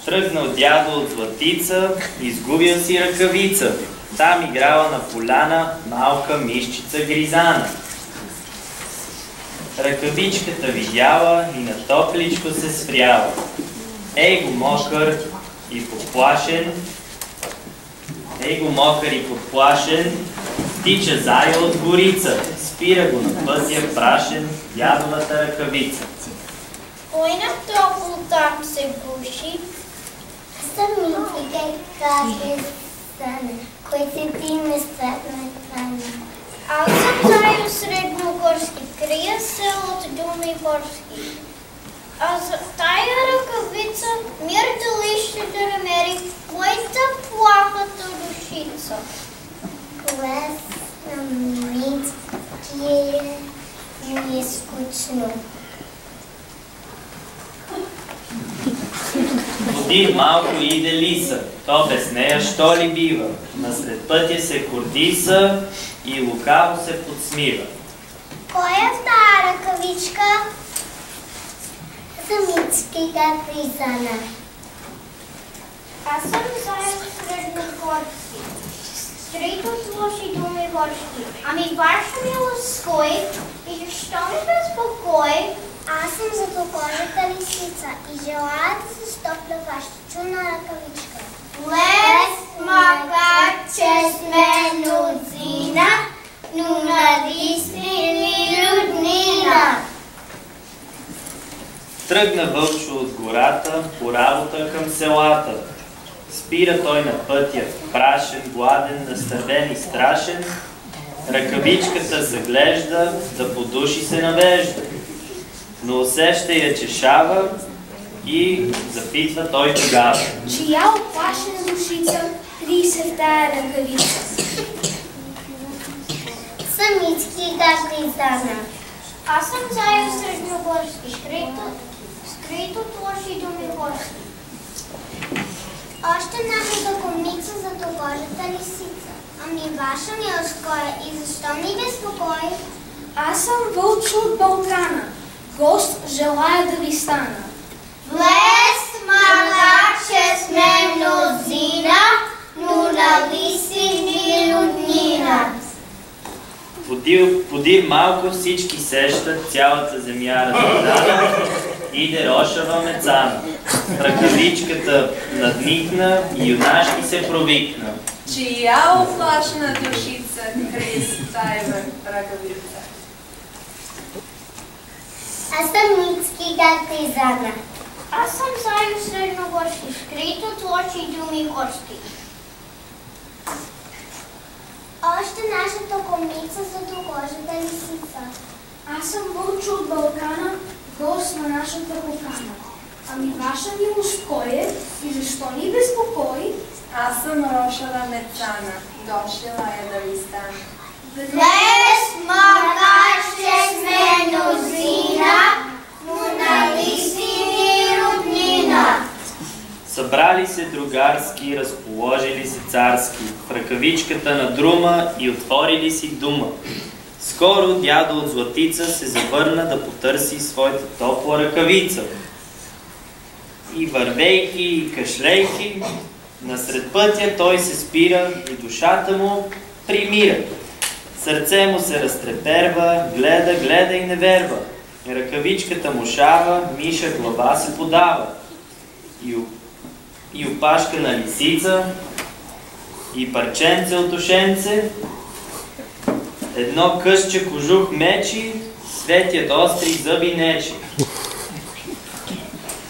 Тръгнал дядо от Златица, изгубил си ръкавица. Там играла на поляна малка мишчица Гризана. Ръкавичката видяла и на топличко се спряла. Ей го мокър и подплашен, тича зая от горица, спира го на пътя прашен дядовата ръкавица. Кой на топло там се гуши? Самите как стане, кой се приме стане. Аз съм Зайо Средногорски, крия селото Думи Горски. А за тая ръкавица мир дали ще да намери моята плахата душица. Клас на митки ми е скучно. Подир малко иде лиса, то без нея що ли бива? Насред пътя се кордиса и лукаво се подсмива. Кой е в тая ръкавичка? Самички как Гризана. Аз съм Зайо Средногорски, скрит от лоши думи горски. Ами ваша милост кой и защо ми безпокой? Аз съм златокожата лисица и желая да се стопля вашата чудна ръкавичка. Лес, макар че сме мнозина, но нали си ми роднина. Тръгна вълчо от гората по работа към селата. Спира той на пътя, прашен, гладен, настървен и страшен. Ръкавичката заглежда, да по души се навежда. Но усеща я чешава и запитва той тогава. Чия оплашена душица крие се в тая ръкавица? Самички как Гризана. Аз съм Зайо Средногорски, скрит от лоши думи горски. Още нашата комница златокожата лисица. Ами ваша милост кой е и защо ни безпокой? Аз съм вълчо от Балкана, гост желая да ви стана. Влез, макар че сме мнозина, но нали си ми роднина. Подир малко всички сещат, цялата земя раздадена, иде рошава мецана. Ръкавичката надникна и юнашки се провикна. Чия оплашна душица крие се тая ръкавица? Аз съм Мицки как Гризана. Аз съм Зайо Средногорски, скрит от лоши думи горски. Още нашата комница златокожата лисица. Аз съм вълчо от Балкана, гост на нашата покана. Ами ваша милост кой е и защо ни безпокой? Аз съм рошава мецана, дошла е да ви стана. Влез, макар че сме мнозина, но нали си ми роднина. Събрали се другарски, разположили се царски, в ръкавичката на друма и отворили си дума. Скоро дядо от Златица се завърна да потърси своята топла ръкавица. И вървейки и кашлейки, насред пътя той се спира и душата му примира. Сърце му се разтреперва, гледа и не верва. Ръкавичката му шава, миша глава се подава. И опашка на лисица, и парченце от ушенце, едно късче кожух мечи, светят остри зъби нечи.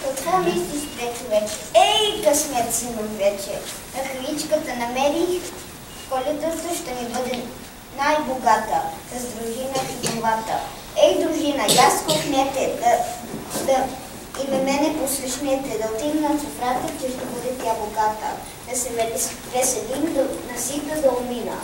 Какво мислиш, бе, човече? Ей, късмет си му вече. Ръкавичката намерих, коледата ще ми бъде най-богата, с дружина и главата. Ей, дружина, я скохнете, и мене послушнете, да отидем на цифрата, че ще бъде тя богата, да се веселим, да насита да умина.